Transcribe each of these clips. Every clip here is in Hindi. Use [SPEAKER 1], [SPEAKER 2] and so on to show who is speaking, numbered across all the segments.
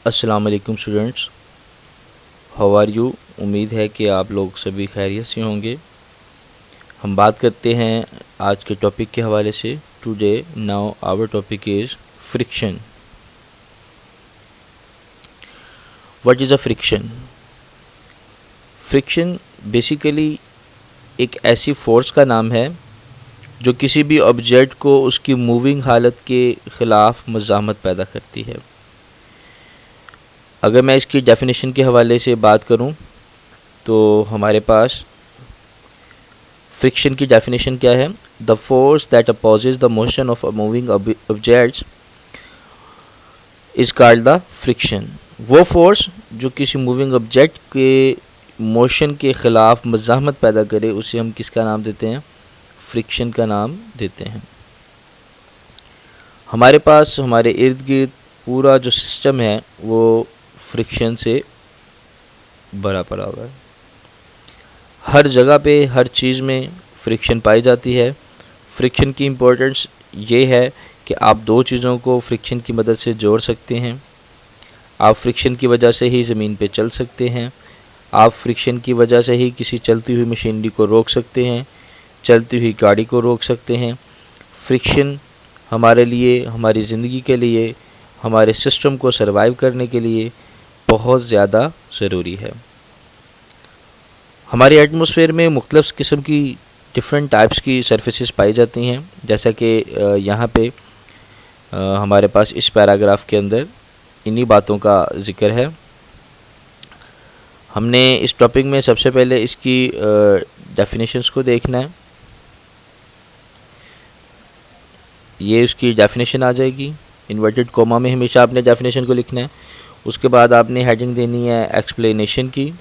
[SPEAKER 1] अस्सलाम वालेकुम स्टूडेंट्स, हाउ आर यू। उम्मीद है कि आप लोग सभी खैरियत से होंगे। हम बात करते हैं आज के टॉपिक के हवाले से। Today now our topic is friction. What is a friction? Friction basically एक ऐसी फोर्स का नाम है जो किसी भी ऑब्जेक्ट को उसकी मूविंग हालत के ख़िलाफ़ मज़ाहमत पैदा करती है। अगर मैं इसकी डेफिनेशन के हवाले से बात करूं तो हमारे पास फ्रिक्शन की डेफिनेशन क्या है? The force that opposes the motion of a moving objects is called the friction. वो फोर्स जो किसी मूविंग ऑब्जेक्ट के मोशन के ख़िलाफ़ मज़ाहमत पैदा करे उसे हम किसका नाम देते हैं? फ्रिक्शन का नाम देते हैं। हमारे पास हमारे इर्द गिर्द पूरा जो सिस्टम है वो फ्रिक्शन से भरा पड़ा हुआ है। हर जगह पे हर चीज़ में फ्रिक्शन पाई जाती है। फ्रिक्शन की इम्पोर्टेंस ये है कि आप दो चीज़ों को फ्रिक्शन की मदद से जोड़ सकते हैं। आप फ्रिक्शन की वजह से ही ज़मीन पे चल सकते हैं। आप फ्रिक्शन की वजह से ही किसी चलती हुई मशीनरी को रोक सकते हैं, चलती हुई गाड़ी को रोक सकते हैं। फ्रिक्शन हमारे लिए, हमारी ज़िंदगी के लिए, हमारे सिस्टम को सर्वाइव करने के लिए बहुत ज़्यादा ज़रूरी है। हमारे एटमॉस्फेयर में मुख्तलिफ़ किस्म की डिफरेंट टाइप्स की सरफेसेस पाई जाती हैं, जैसा कि यहाँ पे हमारे पास इस पैराग्राफ के अंदर इन्हीं बातों का ज़िक्र है। हमने इस टॉपिक में सबसे पहले इसकी डेफिनेशंस को देखना है। ये उसकी डेफिनेशन आ जाएगी। इन्वर्टेड कोमा में हमेशा आपने डेफिनेशन को लिखना है। उसके बाद आपने हेडिंग देनी है एक्सप्लेनेशन की।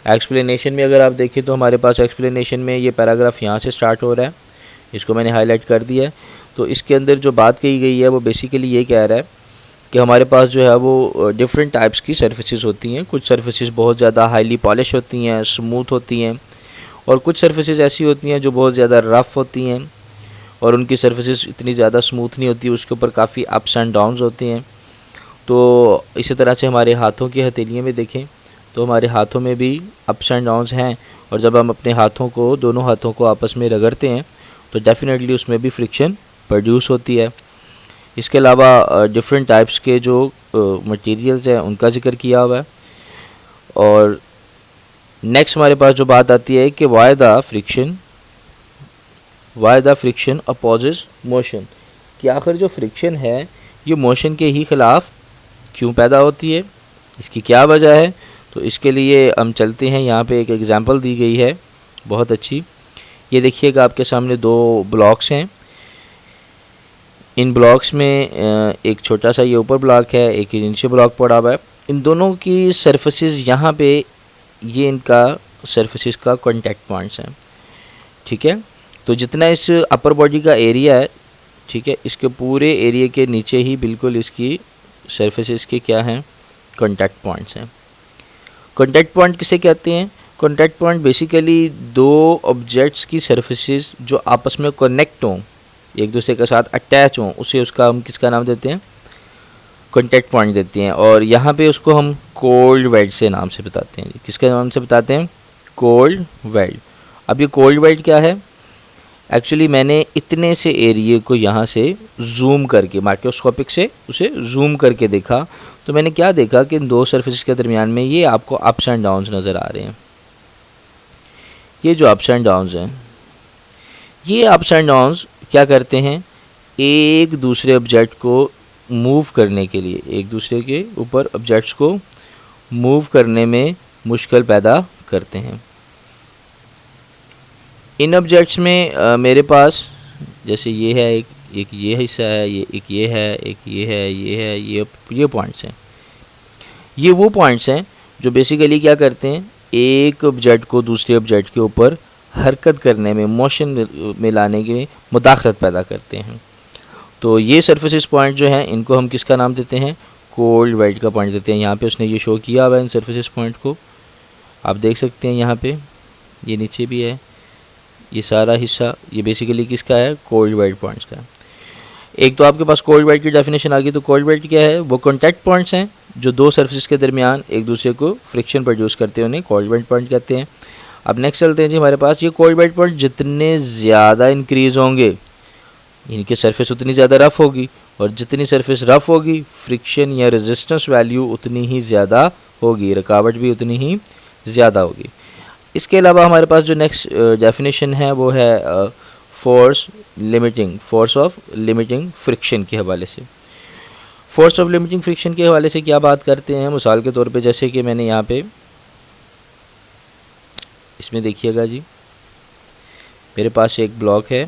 [SPEAKER 1] एक्सप्लेनेशन में अगर आप देखें तो हमारे पास एक्सप्लेनेशन में ये पैराग्राफ यहाँ से स्टार्ट हो रहा है, इसको मैंने हाईलाइट कर दिया है। तो इसके अंदर जो बात कही गई है वो बेसिकली ये कह रहा है कि हमारे पास जो है वो डिफरेंट टाइप्स की सर्फेसिस होती हैं। कुछ सर्फेसिस बहुत ज़्यादा हाईली पॉलिश होती हैं, स्मूथ होती हैं, और कुछ सर्फेसिस ऐसी होती हैं जो बहुत ज़्यादा रफ़ होती हैं और उनकी सर्फेसिस इतनी ज़्यादा स्मूथ नहीं होती, उसके ऊपर काफ़ी अप्स एंड डाउन्स होते हैं। तो इसी तरह से हमारे हाथों की हथेलियों में देखें तो हमारे हाथों में भी अप्स एंड डाउन्स हैं, और जब हम अपने हाथों को, दोनों हाथों को आपस में रगड़ते हैं तो डेफिनेटली उसमें भी फ्रिक्शन प्रोड्यूस होती है। इसके अलावा डिफरेंट टाइप्स के जो मटेरियल्स हैं उनका जिक्र किया हुआ है। और नेक्स्ट हमारे पास जो बात आती है कि why the friction opposes motion, कि आखिर जो फ्रिक्शन है ये मोशन के ही ख़िलाफ़ क्यों पैदा होती है, इसकी क्या वजह है। तो इसके लिए हम चलते हैं, यहाँ पे एक एग्ज़ाम्पल दी गई है बहुत अच्छी। ये देखिएगा आपके सामने दो ब्लॉक्स हैं। इन ब्लॉक्स में एक छोटा सा ये ऊपर ब्लॉक है, एक नीचे ब्लॉक पड़ा हुआ है। इन दोनों की सरफेसेस यहाँ पे ये इनका सरफेसेस का कॉन्टैक्ट पॉइंट्स हैं, ठीक है। तो जितना इस अपर बॉडी का एरिया है, ठीक है, इसके पूरे एरिया के नीचे ही बिल्कुल इसकी सरफेसेस के क्या हैं? कॉन्टैक्ट पॉइंट्स हैं। कॉन्टैक्ट पॉइंट किसे कहते हैं? कॉन्टैक्ट पॉइंट बेसिकली दो ऑब्जेक्ट्स की सरफेसेस जो आपस में कनेक्ट हों, एक दूसरे के साथ अटैच हों, उसे उसका हम किसका नाम देते हैं? कॉन्टैक्ट पॉइंट देते हैं। और यहाँ पे उसको हम कोल्ड वेल्ड से नाम से बताते हैं। किसके नाम से बताते हैं? Cold weld. अब ये कोल्ड वेल्ड क्या है? एक्चुअली मैंने इतने से एरिए को यहाँ से जूम करके, माइक्रोस्कोपिक से उसे जूम करके देखा, तो मैंने क्या देखा कि इन दो सरफेस के दरमियान में ये आपको अप्स एंड डाउन्स नज़र आ रहे हैं। ये जो अप्स एंड डाउन्स हैं, ये अप्स एंड डाउन्स क्या करते हैं? एक दूसरे ऑब्जेक्ट को मूव करने के लिए, एक दूसरे के ऊपर ऑब्जेक्ट्स को मूव करने में मुश्किल पैदा करते हैं। इन ऑब्जेक्ट्स में मेरे पास जैसे ये है, एक ये हिस्सा है, ये एक ये है, एक ये है, ये है, ये पॉइंट्स हैं। ये वो पॉइंट्स हैं जो बेसिकली क्या करते हैं? एक ऑब्जेक्ट को दूसरे ऑब्जेक्ट के ऊपर हरकत करने में, मोशन में लाने के मुदाखलत पैदा करते हैं। तो ये सरफेसिस पॉइंट जो हैं इनको हम किसका नाम देते हैं? कोल्ड वेल्ड का पॉइंट देते हैं। यहाँ पे उसने ये शो किया हुआ है इन सरफेसिस पॉइंट को, आप देख सकते हैं। यहाँ पे ये नीचे भी है, ये सारा हिस्सा ये बेसिकली किसका है? कोल्ड वेल्ड पॉइंट्स का। एक तो आपके पास कोल्ड वेट की डेफिनेशन आ गई। तो कोल्ड वेट क्या है? वो कॉन्टैक्ट पॉइंट्स हैं जो दो सरफेस के दरमियान एक दूसरे को फ्रिक्शन प्रोड्यूस करते हैं, उन्हें कोल्ड वेट पॉइंट कहते हैं। अब नेक्स्ट चलते हैं जी, हमारे पास ये कोल्ड वेट पॉइंट जितने ज़्यादा इंक्रीज होंगे इनकी सरफेस उतनी ज़्यादा रफ़ होगी, और जितनी सरफेस रफ़ होगी फ्रिक्शन या रेजिस्टेंस वैल्यू उतनी ही ज़्यादा होगी, रुकावट भी उतनी ही ज़्यादा होगी। इसके अलावा हमारे पास जो नेक्स्ट डेफिनेशन है वो है फोर्स ऑफ लिमिटिंग फ्रिक्शन के हवाले से। फोर्स ऑफ लिमिटिंग फ्रिक्शन के हवाले से क्या बात करते हैं? मिसाल के तौर पे जैसे कि मैंने यहाँ पे इसमें देखिएगा जी, मेरे पास एक ब्लॉक है,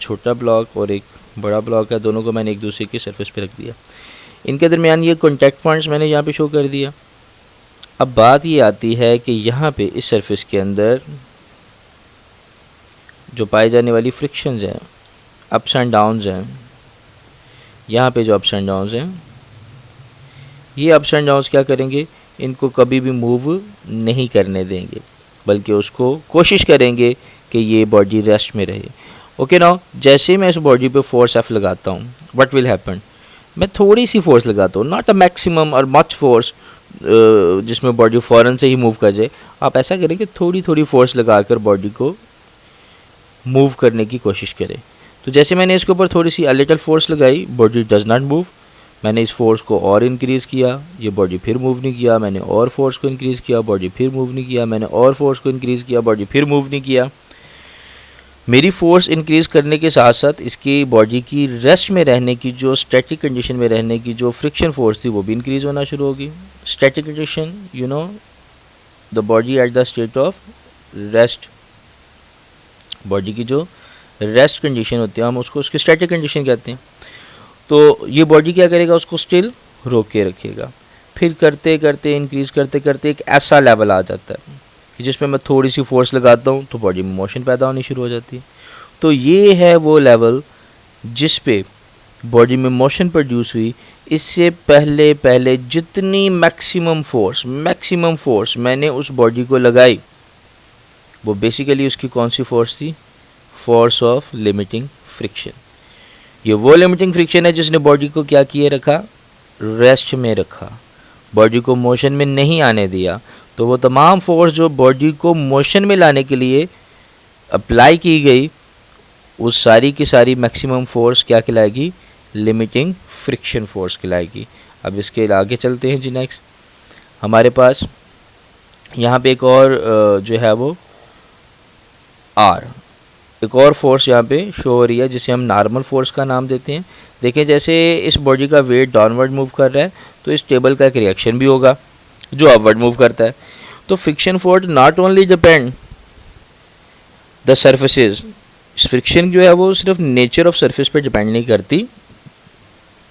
[SPEAKER 1] छोटा ब्लॉक और एक बड़ा ब्लॉक है, दोनों को मैंने एक दूसरे की सरफेस पे रख दिया। इनके दरमियान ये कॉन्टैक्ट पॉइंट्स मैंने यहाँ पे शो कर दिया। अब बात ये आती है कि यहाँ पे इस सरफेस के अंदर जो पाई जाने वाली फ्रिक्शंस हैं, अप्स एंड डाउन्स हैं, यहाँ पे जो अप्स एंड डाउन्स हैं, ये अप्स एंड डाउन्स क्या करेंगे? इनको कभी भी मूव नहीं करने देंगे, बल्कि उसको कोशिश करेंगे कि ये बॉडी रेस्ट में रहे। ओके नाउ, जैसे मैं इस बॉडी पे फोर्स एफ लगाता हूँ, व्हाट विल हैपन? मैं थोड़ी सी फोर्स लगाता हूँ, नॉट अ मैक्सिमम और मच फोर्स जिसमें बॉडी फ़ौरन से ही मूव कर जाए। आप ऐसा करें कि थोड़ी थोड़ी फोर्स लगाकर बॉडी को मूव करने की कोशिश करें। तो जैसे मैंने इसके ऊपर थोड़ी सी लिटिल फोर्स लगाई, बॉडी डज नॉट मूव। मैंने इस फोर्स को और इंक्रीज़ किया, ये बॉडी फिर मूव नहीं किया। मैंने और फोर्स को इंक्रीज़ किया, बॉडी फिर मूव नहीं किया। मैंने और फोर्स को इंक्रीज़ किया, बॉडी फिर मूव नहीं किया। मेरी फोर्स इंक्रीज़ करने के साथ साथ इसकी बॉडी की रेस्ट में रहने की, जो स्टैटिक कंडीशन में रहने की जो फ्रिक्शन फोर्स थी, वो भी इंक्रीज़ होना शुरू होगी। Static condition, you know, the body at the state of rest, body की जो रेस्ट कंडीशन होती है हम उसको उसकी स्टैटिक कंडीशन कहते हैं। तो ये बॉडी क्या करेगा? उसको स्टिल रोक के रखेगा। फिर करते करते इंक्रीज़ करते करते एक ऐसा लेवल आ जाता है कि जिसमें मैं थोड़ी सी फोर्स लगाता हूँ तो बॉडी में मोशन पैदा होनी शुरू हो जाती है। तो ये है वो लेवल जिस पे बॉडी में मोशन प्रोड्यूस हुई। इससे पहले जितनी मैक्सिमम फोर्स मैंने उस बॉडी को लगाई, वो बेसिकली उसकी कौन सी फोर्स थी? Force of limiting friction. ये वो लिमिटिंग फ्रिक्शन है जिसने बॉडी को क्या किए रखा? रेस्ट में रखा, बॉडी को मोशन में नहीं आने दिया। तो वो तमाम फोर्स जो बॉडी को मोशन में लाने के लिए अप्लाई की गई, उस सारी की सारी मैक्सिमम फोर्स क्या कहलाएगी? लिमिटिंग फ्रिक्शन फोर्स कहलाएगी। अब इसके आगे चलते हैं जी। नेक्स्ट हमारे पास यहाँ पे एक और जो है वो आर, एक और फोर्स यहाँ पे शो हो रही है जिसे हम नॉर्मल फोर्स का नाम देते हैं। देखें, जैसे इस बॉडी का वेट डाउनवर्ड मूव कर रहा है तो इस टेबल का एक रिएक्शन भी होगा जो अपवर्ड मूव करता है। तो friction force not only depend the surfaces, friction जो है वो सिर्फ नेचर ऑफ सरफेस पे डिपेंड नहीं करती,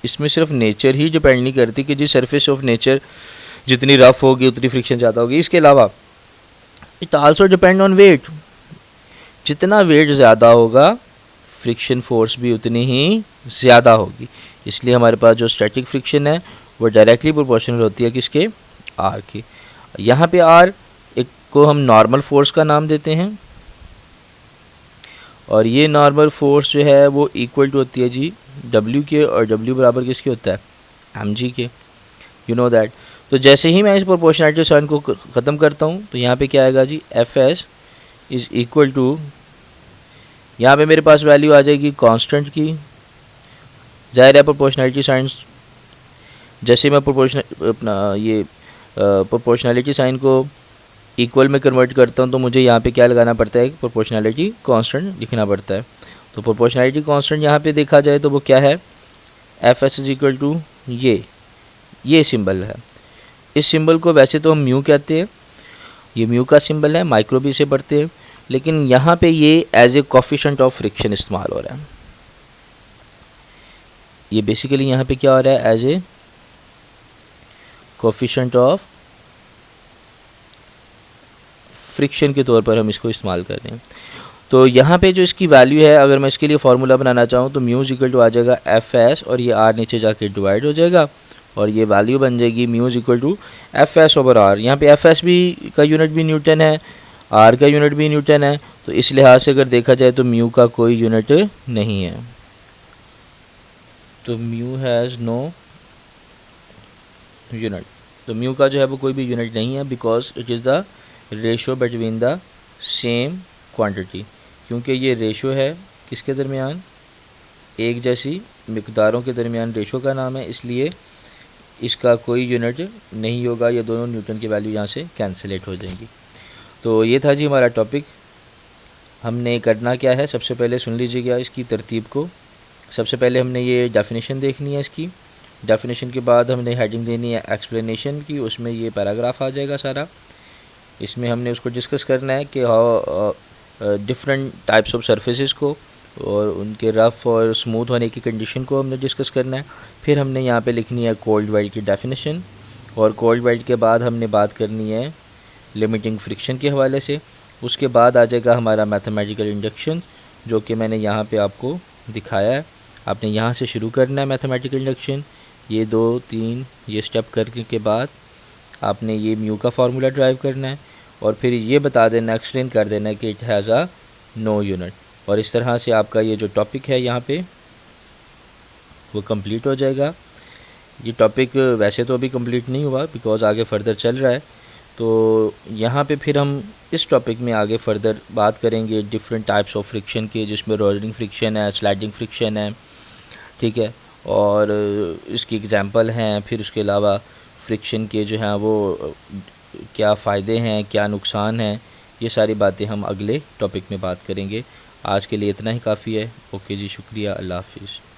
[SPEAKER 1] इसमें सिर्फ नेचर ही डिपेंड नहीं करती कि जी सरफेस ऑफ नेचर जितनी रफ होगी उतनी फ्रिक्शन ज़्यादा होगी। इसके अलावा it also depend on weight, जितना वेट ज़्यादा होगा फ्रिक्शन फोर्स भी उतनी ही ज़्यादा होगी। इसलिए हमारे पास जो स्टैटिक फ्रिक्शन है वो डायरेक्टली प्रोपोर्शनल होती है किसके? आर की। यहाँ पे आर एक को हम नॉर्मल फोर्स का नाम देते हैं, और ये नॉर्मल फोर्स जो है वो इक्वल टू होती है जी डब्ल्यू के, और डब्ल्यू बराबर किसके होता है? एम जी के, यू नो दैट। तो जैसे ही मैं इस प्रोपोर्शनलिटी साइन को ख़त्म करता हूँ तो यहाँ पे क्या आएगा जी? F S is equal to, यहाँ पे मेरे पास वैल्यू आ जाएगी कांस्टेंट की। जाहिर है प्रोपोर्शनलिटी साइन, जैसे मैं प्रोपोर्शनलिटी साइन को इक्वल में कन्वर्ट करता हूँ तो मुझे यहाँ पे क्या लगाना पड़ता है? प्रोपोर्शनलिटी कांस्टेंट लिखना पड़ता है। तो प्रोपोर्शनलिटी कांस्टेंट यहाँ पे देखा जाए तो वो क्या है? F S is equal to ये सिंबल है। इस सिंबल को वैसे तो हम म्यू कहते हैं, ये म्यू का सिंबल है, माइक्रो भी इसे पढ़ते हैं, लेकिन यहाँ पे ये as a coefficient of friction इस्तेमाल हो रहा है। ये बेसिकली यहाँ पे क्या हो रहा है? As a coefficient of friction के तौर पर हम इसको इस्तेमाल कर रहे हैं। तो यहाँ पे जो इसकी वैल्यू है, अगर मैं इसके लिए फार्मूला बनाना चाहूँ तो म्यू इक्वल टू आ जाएगा एफ एस, और ये आर नीचे जाके डिवाइड हो जाएगा और ये वैल्यू बन जाएगी mu equal to F S over R. यहाँ पे एफ एस भी का यूनिट भी न्यूटन है, आर का यूनिट भी न्यूटन है, तो इस लिहाज से अगर देखा जाए तो म्यू का कोई यूनिट नहीं है। तो म्यू हैज़ नो यूनिट। तो म्यू का जो है वो कोई भी यूनिट नहीं है, because it is the ratio between the same quantity, क्योंकि ये रेशो है किसके दरमियान, एक जैसी मिकदारों के दरमियान रेशो का नाम है, इसलिए इसका कोई यूनिट नहीं होगा, ये दोनों न्यूटन की वैल्यू यहाँ से कैंसिलेट हो जाएंगी। तो ये था जी हमारा टॉपिक। हमने करना क्या है, सबसे पहले सुन लीजिएगा इसकी तरतीब को। सबसे पहले हमने ये डेफिनेशन देखनी है इसकी, डेफिनेशन के बाद हमने हेडिंग देनी है एक्सप्लेनेशन की, उसमें ये पैराग्राफ आ जाएगा सारा। इसमें हमने उसको डिस्कस करना है कि how different types of surfaces को और उनके रफ़ और स्मूथ होने की कंडीशन को हमने डिस्कस करना है। फिर हमने यहाँ पे लिखनी है कोल्ड वेल्ड की डेफिनेशन, और कोल्ड वेल्ड के बाद हमने बात करनी है लिमिटिंग फ्रिक्शन के हवाले से। उसके बाद आ जाएगा हमारा मैथमेटिकल इंडक्शन, जो कि मैंने यहाँ पे आपको दिखाया है। आपने यहाँ से शुरू करना है मैथमेटिकल इंडक्शन, ये 2-3 ये स्टेप करने के बाद आपने ये म्यू का फार्मूला ड्राइव करना है, और फिर ये बता देना, एक्सप्लेन कर देना कि it has a no unit. और इस तरह से आपका ये जो टॉपिक है यहाँ पे वो कंप्लीट हो जाएगा। ये टॉपिक वैसे तो अभी कंप्लीट नहीं हुआ, बिकॉज़ आगे फ़र्दर चल रहा है। तो यहाँ पे फिर हम इस टॉपिक में आगे फ़र्दर बात करेंगे डिफरेंट टाइप्स ऑफ फ्रिक्शन के, जिसमें रोलिंग फ्रिक्शन है, स्लाइडिंग फ्रिक्शन है, ठीक है, और इसकी एग्जांपल हैं। फिर उसके अलावा फ्रिक्शन के जो हैं वो क्या फ़ायदे हैं, क्या नुकसान हैं, ये सारी बातें हम अगले टॉपिक में बात करेंगे। आज के लिए इतना ही काफ़ी है। ओके जी, शुक्रिया, अल्लाह हाफिज़।